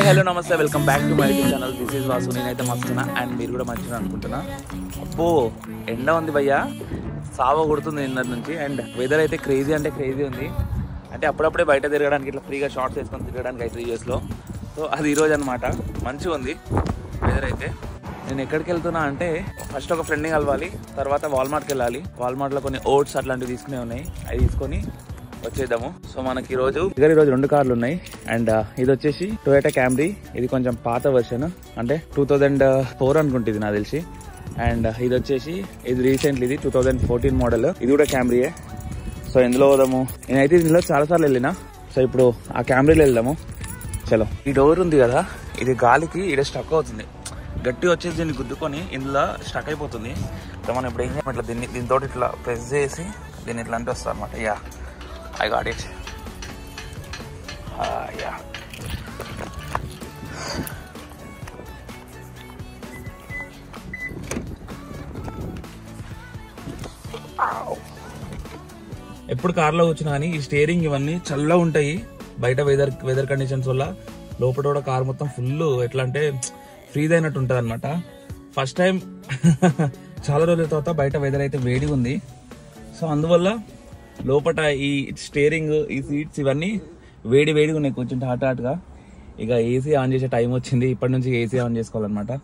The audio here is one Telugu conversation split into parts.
హలో నమస్తే, welcome back to my YouTube channel. This is Vasu. నేనైతే మస్తున్నా అండ్ మీరు కూడా మంచిగా అనుకుంటున్నా. అబ్బో ఎండ ఉంది భయ్యా, సావ కొడుతుంది నిన్నటి నుంచి. అండ్ వెదర్ అయితే క్రేజీ అంటే క్రేజీ ఉంది. అంటే అప్పుడప్పుడే బయట తిరగడానికి ఇట్లా ఫ్రీగా షార్ట్స్ వేసుకొని తిరగడానికి అయితే యూఎస్లో. సో అది ఈరోజు అనమాట. మంచిగా ఉంది వెదర్ అయితే. నేను ఎక్కడికి వెళ్తున్నా అంటే ఫస్ట్ ఒక ఫ్రెండ్ని కలవాలి, తర్వాత వాల్మార్ట్కి వెళ్ళాలి. వాల్మార్ట్లో కొన్ని ఓట్స్ అట్లాంటివి తీసుకునే ఉన్నాయి, అవి తీసుకొని వచ్చేద్దాము. సో మనకి ఈరోజు 2 కార్లు ఉన్నాయి. అండ్ ఇది వచ్చేసి టొయోటా క్యామ్రీ. ఇది కొంచెం పాత వర్షన్, అంటే 2004 అనుకుంటుంది నాకు తెలిసి. అండ్ ఇది వచ్చేసి ఇది రీసెంట్లీ, ఇది 2014 మోడల్. ఇది కూడా క్యామ్రీయే. సో ఇందులో పోదాము. నేనైతే ఇందులో చాలా సార్లు వెళ్ళినా. సో ఇప్పుడు ఆ క్యామ్రీలో వెళ్దాము. చలో. ఈ డోర్ ఉంది కదా, ఇది గాలికి ఇక్కడ స్టక్ అవుతుంది. గట్టిగా వచ్చేసి దీన్ని గుద్దుకొని ఇందులో స్టక్ అయిపోతుంది. సో మనం ఇప్పుడు ఏం చేయాలి, ఇట్లా దీంతో ఇట్లా ప్రెస్ చేసి దీన్ని ఇట్లా అంటే వస్తుంది అనమాట. Yeah, I got it. Yeah. ఎప్పుడు కార్లో కూర్చున్నా కానీ ఈ స్టీరింగ్ ఇవన్నీ చల్లగా ఉంటాయి. బయట వెదర్ కండిషన్స్ వల్ల లోపల కూడా కార్ మొత్తం ఫుల్ ఎట్లా అంటే ఫ్రీజ్ అయినట్టు ఉంటుంది అనమాట. ఫస్ట్ టైం చాలా రోజుల తర్వాత బయట వెదర్ అయితే వేడిగా ఉంది. సో అందువల్ల లోపల ఈ స్టీరింగ్, ఈ సీట్స్ ఇవన్నీ వేడిగా ఉన్నాయి, కొంచెం హాట్గా. ఇక ఏసీ ఆన్ చేసే టైం వచ్చింది. ఇప్పటి నుంచి ఏసీ ఆన్ చేసుకోవాలన్నమాట.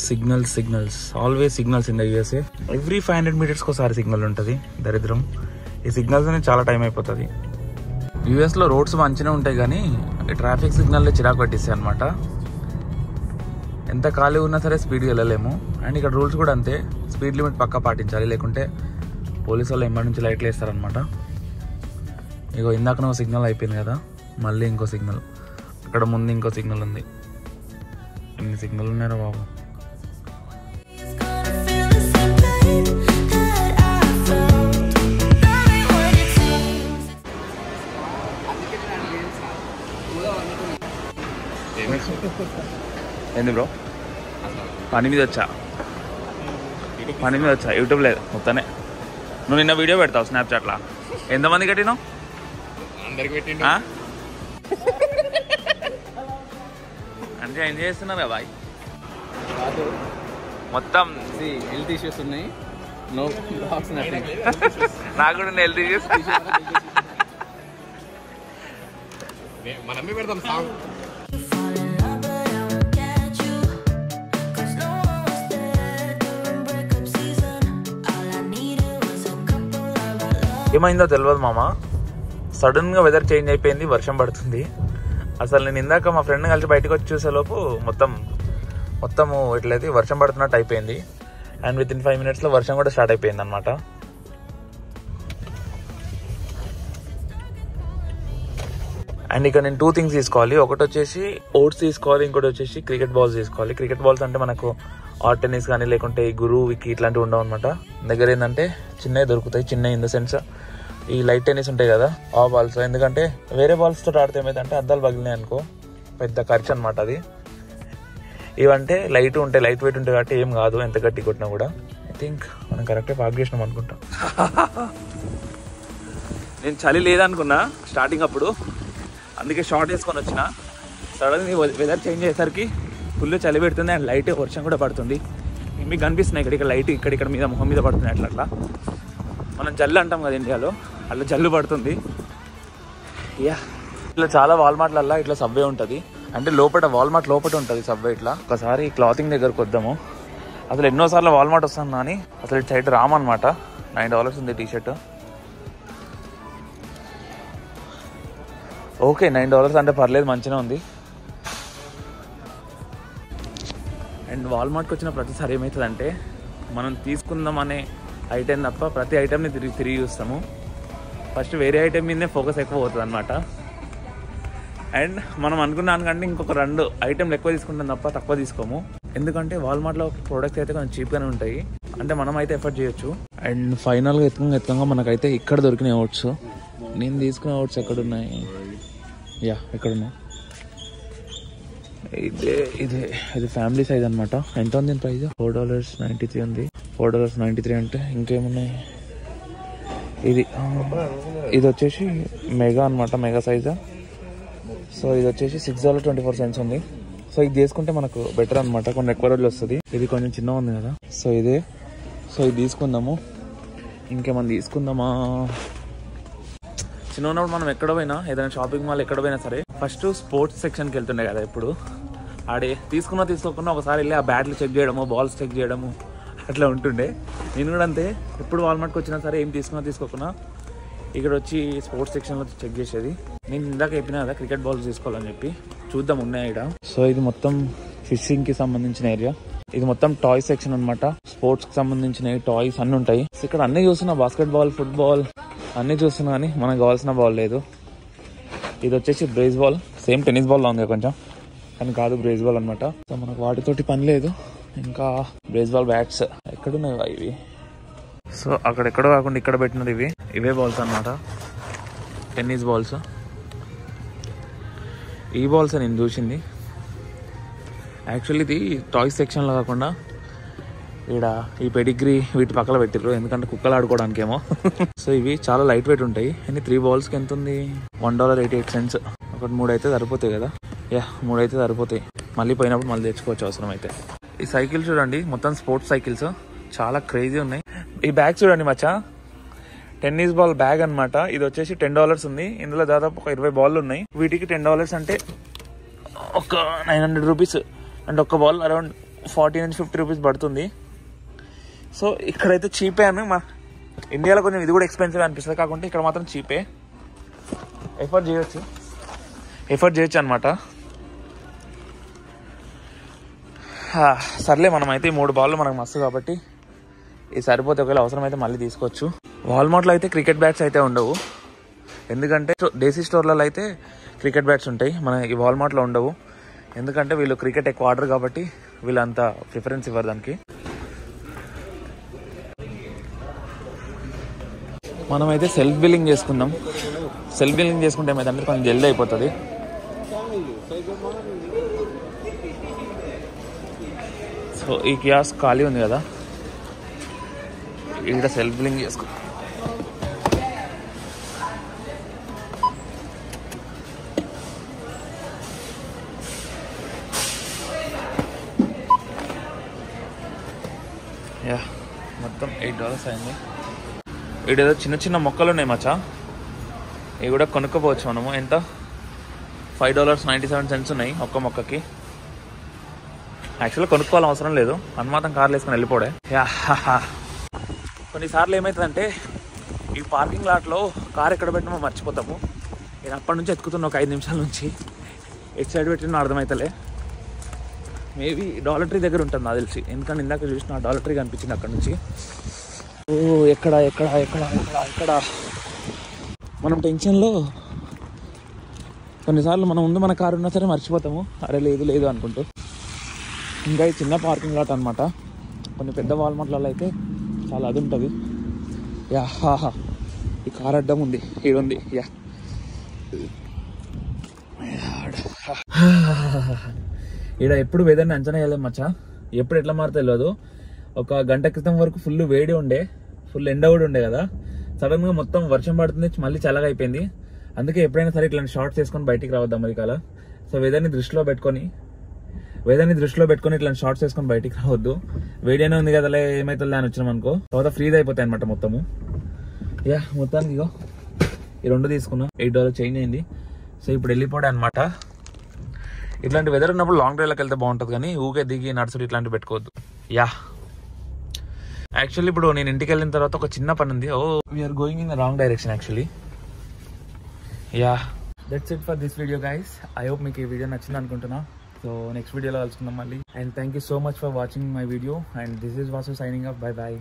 Signals always signals in the USA. Every 500 meters ఒకసారి సిగ్నల్ ఉంటుంది. దరిద్రం. ఈ సిగ్నల్స్ అనేది చాలా టైం అయిపోతుంది. యూఎస్లో రోడ్స్ మంచిగా ఉంటాయి కానీ ట్రాఫిక్ సిగ్నల్ చిరాకు పట్టిస్తాయి అనమాట. ఎంత ఖాళీ ఉన్నా సరే స్పీడ్గా వెళ్ళలేము. అండ్ ఇక్కడ రూల్స్ కూడా అంతే, స్పీడ్ లిమిట్ పక్కా పాటించాలి, లేకుంటే పోలీసు వాళ్ళు ఎంబడి నుంచి లైట్లు వేస్తారనమాట. ఇగో ఇందాక ఒక సిగ్నల్ అయిపోయింది కదా, మళ్ళీ ఇంకో సిగ్నల్. అక్కడ ముందు ఇంకో సిగ్నల్ ఉంది. ఎన్ని సిగ్నల్ ఉన్నారా బాబు. ఏంది బ్రో, పని మీద వచ్చా యూట్యూబ్ లేదు మొత్తనే. నువ్వు నిన్న వీడియో పెడతావు స్నాప్చాట్లో. ఎంతమంది కట్టినావు? అంటే ఎంజాయ్ చేస్తున్నారు కదా బాయ్. మొత్తం హెల్త్ ఇష్యూస్ ఉన్నాయి. నాకు కూడా హెల్త్ ఇష్యూస్. మనమే పెడతాం సాంగ్. ఏమైందో తెలియదు మామ, సడన్ గా వెదర్ చేంజ్ అయిపోయింది, వర్షం పడుతుంది. అసలు నేను ఇందాక మా ఫ్రెండ్ కలిసి బయటకు వచ్చి చూసేలోపు మొత్తము ఇట్లయితే వర్షం పడుతున్నట్టు అయిపోయింది. అండ్ విత్ ఇన్ 5 minutes వర్షం కూడా స్టార్ట్ అయిపోయింది అనమాట. అండ్ ఇక్కడ నేను 2 things తీసుకోవాలి. ఒకటి వచ్చేసి ఓట్స్ తీసుకోవాలి, ఇంకోటి వచ్చేసి క్రికెట్ బాల్స్ తీసుకోవాలి. క్రికెట్ బాల్స్ అంటే మనకు ఆర్ట్ టెన్నిస్ కానీ లేకుంటే ఈ గురు విక్కీ ఇట్లాంటివి ఉండవు అనమాట. దగ్గర ఏంటంటే చిన్నవి దొరుకుతాయి. చిన్న ఇన్ ద సెన్స్ ఈ లైట్ టెన్నిస్ ఉంటాయి కదా, ఆ బాల్స్. ఎందుకంటే వేరే బాల్స్ తోటి ఆడితే ఏమైందంటే అద్దాలు పగిలినాయి అనుకో, పెద్ద ఖర్చు అనమాట అది. ఇవంటే లైట్ ఉంటాయి, లైట్ వెయిట్ ఉంటాయి కాబట్టి ఏం కాదు, ఎంత గట్టి కొట్టినా కూడా. ఐ థింక్ మనం కరెక్ట్గా పార్క్ చేసినాం అనుకుంటా. నేను చలి లేదనుకున్నా స్టార్టింగ్ అప్పుడు, అందుకే షార్ట్ వేసుకొని వచ్చిన. సడన్గా వెదర్ చేంజ్ అయ్యేసరికి ఫుల్ చలి పెడుతుంది. అండ్ లైట్ వర్షం కూడా పడుతుంది. మీకు కనిపిస్తున్నాయి ఇక్కడ లైట్ ఇక్కడ మీద మొహం మీద పడుతుంది. అట్లా మనం జల్లు అంటాం కదా ఇండియాలో, అట్లా జల్లు పడుతుంది. యా, ఇట్లా చాలా వాల్మార్ట్లల్లో ఇట్లా సబ్వే ఉంటుంది. అంటే వాల్మార్ట్ లోపల ఉంటుంది సబ్వే. ఇట్లా ఒకసారి క్లాతింగ్ దగ్గరకు వద్దాము. అసలు ఎన్నోసార్లు వాల్మార్ట్ వస్తాను కానీ అసలు ఇటు సైడ్ రామన్నమాట. $9 ఉంది టీషర్ట్. ఓకే, $9 అంటే పర్లేదు, మంచిగా ఉంది. అండ్ వాల్మార్ట్కి వచ్చిన ప్రతిసారి ఏమవుతుందంటే మనం తీసుకుందాం అనే ఐటెం తప్ప ప్రతి ఐటెంని తిరిగి చూస్తాము. ఫస్ట్ వేరే ఐటెం మీదనే ఫోకస్ ఎక్కువ అవుతుంది అనమాట. అండ్ మనం అనుకున్నానికంటే ఇంకొక 2 ఐటెంలు ఎక్కువ తీసుకుంటాం తప్ప తక్కువ తీసుకోము. ఎందుకంటే వాల్మార్ట్లో ప్రొడక్ట్స్ అయితే కొంచెం చీప్గానే ఉంటాయి. అంటే మనం అయితే ఎఫర్ట్ చేయొచ్చు. అండ్ ఫైనల్గా ఎత్తుకంగా మనకైతే ఇక్కడ దొరికినాయి ఓట్స్. నేను తీసుకునే ఓట్స్ ఎక్కడున్నాయి? యా ఎక్కడున్నాయి? ఇది ఫ్యామిలీ సైజ్ అనమాట. ఎంత ఉంది ప్రైస్? $4.93 ఉంది. $4.93 అంటే ఇంకేమున్నాయి? ఇది వచ్చేసి మెగా అనమాట, మెగా సైజా. సో ఇది వచ్చేసి $6.24 ఉంది. సో ఇది తీసుకుంటే మనకు బెటర్ అనమాట, కొన్ని ఎక్కువ రోజులు వస్తుంది. ఇది కొంచెం చిన్న ఉంది కదా, సో ఇది తీసుకుందాము. ఇంకేమన్నా తీసుకుందామా? చిన్న ఉన్నప్పుడు మనం ఎక్కడ పోయినా, ఏదైనా షాపింగ్ మాల్ ఎక్కడ పోయినా సరే ఫస్ట్ స్పోర్ట్స్ సెక్షన్కి వెళ్తుండే కదా. ఇప్పుడు ఆడే తీసుకోకుండా ఒకసారి వెళ్ళి ఆ బ్యాట్లు చెక్ చేయడము, బాల్స్ చెక్ చేయడము అట్లా ఉంటుండే. నేను కూడా అంతే, ఎప్పుడు వాల్మార్ట్కి వచ్చినా సరే ఏం తీసుకోకుండా ఇక్కడ వచ్చి స్పోర్ట్స్ సెక్షన్లో చెక్ చేసేది. నేను ఇందాక చెప్పినా కదా క్రికెట్ బాల్స్ తీసుకోవాలని చెప్పి. చూద్దాం ఉన్నాయి ఇక్కడ. సో ఇది మొత్తం ఫిషింగ్కి సంబంధించిన ఏరియా. ఇది మొత్తం టాయ్ సెక్షన్ అనమాట. స్పోర్ట్స్కి సంబంధించిన టాయ్స్ అన్నీ ఉంటాయి. ఇక్కడ అన్నీ చూస్తున్నా, బాస్కెట్ బాల్, ఫుట్బాల్ అన్నీ చూస్తున్నా, కానీ మనకు కావాల్సిన బాల్ లేదు. ఇది వచ్చేసి brace ball, same tennis ball లా ఉంది కొంచెం, కానీ కాదు బ్రేస్ బాల్ అనమాట. సో మనకు వాటితోటి పని లేదు. ఇంకా బ్రేస్ బాల్ బ్యాట్స్ ఎక్కడున్నాయి ఇవి? సో అక్కడెక్కడో కాకుండా ఇక్కడ పెట్టినది ఇవే బాల్స్ అనమాట, టెన్నిస్ బాల్స్. ఈ బాల్స్ నేను చూసింది. యాక్చువల్లీ ఇది టాయ్స్ సెక్షన్లో కాకుండా ఇక్కడ ఈ పెడిగ్రీ వీటి పక్కన పెట్టిర్రు, ఎందుకంటే కుక్కలు ఆడుకోవడానికేమో. సో ఇవి చాలా లైట్ వెయిట్ ఉంటాయి. అండ్ 3 బాల్స్కి ఎంత ఉంది? $1.88. ఒకటి 3 అయితే సరిపోతాయి కదా. 3 అయితే సరిపోతాయి. మళ్ళీ పోయినప్పుడు మళ్ళీ తెచ్చుకోవచ్చు అవసరం అయితే. ఈ సైకిల్ చూడండి, మొత్తం స్పోర్ట్స్ సైకిల్స్ చాలా క్రేజీ ఉన్నాయి. ఈ బ్యాగ్ చూడండి మచ్చా, టెన్నిస్ బాల్ బ్యాగ్ అనమాట. ఇది వచ్చేసి $10 ఉంది. ఇందులో దాదాపు ఒక 20 బాల్ ఉన్నాయి. వీటికి $10 అంటే ఒక 900 రూపీస్. అండ్ ఒక్క బాల్ అరౌండ్ 40 నుంచి 50 రూపీస్ పడుతుంది. సో ఇక్కడైతే చీపే అని. మా ఇండియాలో కొంచెం ఇది కూడా ఎక్స్పెన్సివ్ అనిపిస్తుంది, కాకుంటే ఇక్కడ మాత్రం చీపే. ఎఫర్ట్ చేయొచ్చు అనమాట. సర్లే, మనమైతే ఈ 3 బాల్ మనకు మస్తు కాబట్టి ఇది సరిపోతే ఒకవేళ అవసరం అయితే మళ్ళీ తీసుకోవచ్చు. వాల్మార్ట్లో అయితే క్రికెట్ బ్యాట్స్ అయితే ఉండవు, ఎందుకంటే డేసీ స్టోర్లలో అయితే క్రికెట్ బ్యాట్స్ ఉంటాయి. మన ఈ వాల్మార్ట్లో ఉండవు, ఎందుకంటే వీళ్ళు క్రికెట్ ఎక్కువ ఆర్డర్ కాబట్టి వీళ్ళు అంత ప్రిఫరెన్స్ ఇవ్వరు దానికి. మనమైతే సెల్ఫ్ బిల్లింగ్ చేసుకుందాం. సెల్ఫ్ బిల్లింగ్ చేసుకుంటే ఏమైందంటే కొంచెం జల్దీ అయిపోతుంది. సో ఈ కియాస్ ఖాళీ ఉంది కదా, ఇక్కడ సెల్ఫ్ బిల్లింగ్ చేసుకుందాం. మొత్తం $8 అయింది. వీడేదో చిన్న మొక్కలు ఉన్నాయి మచ్చా, ఇవి కూడా కొనుక్కోపోవచ్చు మనము. ఎంత? $5.97 ఉన్నాయి ఒక్క మొక్కకి. యాక్చువల్గా కొనుక్కోవాలని అవసరం లేదు, అన్నమాతం కార్లు వేసుకొని వెళ్ళిపోడే. కొన్నిసార్లు ఏమవుతుందంటే ఈ పార్కింగ్ లాట్లో కార్ ఎక్కడ పెట్టినా మర్చిపోతాము. నేను అప్పటి నుంచి ఎత్తుకుతున్నా ఒక 5 నిమిషాల నుంచి. ఎటు సైడ్ పెట్టినా అర్థమవుతలే. మేబీ డాలర్ ట్రీ దగ్గర ఉంటుంది నాకు తెలిసి, ఎందుకంటే ఇందాక చూసిన డాలర్ ట్రీ కనిపించింది అక్కడ నుంచి. ఓ ఎక్కడ మనం టెన్షన్లో కొన్నిసార్లు మన ముందు మన కారు ఉన్నా సరే మర్చిపోతాము, అరే లేదు అనుకుంటూ. ఇంకా ఈ చిన్న పార్కింగ్ లాట్ అనమాట. కొన్ని పెద్ద వాల్మార్ట్లలో అయితే చాలా అది ఉంటుంది. ఈ కార్ అడ్డం ఉంది, ఈడుంది. ఈడ ఎప్పుడు వెదర్ని అంచనా వేయలేం మచ్చా, ఎప్పుడు ఎట్లా మారుతా తెలియదు. ఒక గంట క్రితం వరకు ఫుల్ వేడి ఉండే, ఫుల్ ఎండ కూడా ఉండే కదా. సడన్ గా మొత్తం వర్షం పడుతుంది, మళ్ళీ చల్లగా అయిపోయింది. అందుకే ఎప్పుడైనా సరే ఇట్లాంటి షార్ట్స్ వేసుకొని బయటికి రావద్దాం అమెరికాలో. సో వెదర్ని దృష్టిలో పెట్టుకొని ఇట్లాంటి షార్ట్స్ వేసుకొని బయటికి రావద్దు. వేడిగానే ఉంది కదా, ఏమైతుందో అని వచ్చినాం అనుకో, తర్వాత ఫ్రీజ్ అయిపోతాయి అనమాట మొత్తము. మొత్తానికి ఇగో ఈ 2 తీసుకున్నా, $8 చేంజ్ అయింది. సో ఇప్పుడు వెళ్ళిపోయాడు అనమాట. ఇట్లాంటి వెదర్ ఉన్నప్పుడు లాంగ్ డ్రైవ్లోకి వెళ్తే బాగుంటుంది, కానీ ఊకే దిగి నడుచుడు ఇట్లాంటివి పెట్టుకోవద్దు. యాక్చువల్లీ ఇప్పుడు నేను ఇంటికి వెళ్ళిన తర్వాత ఒక చిన్న పని ఉంది. We are going in the wrong direction actually. That's it for this video guys. I hope మీకు ఈ వీడియో నచ్చింది అనుకుంటున్నా. సో నెక్స్ట్ వీడియోలో కలుసుకుందాం మళ్ళీ. And thank you so much for watching my video. And this is Vasu signing off. Bye bye.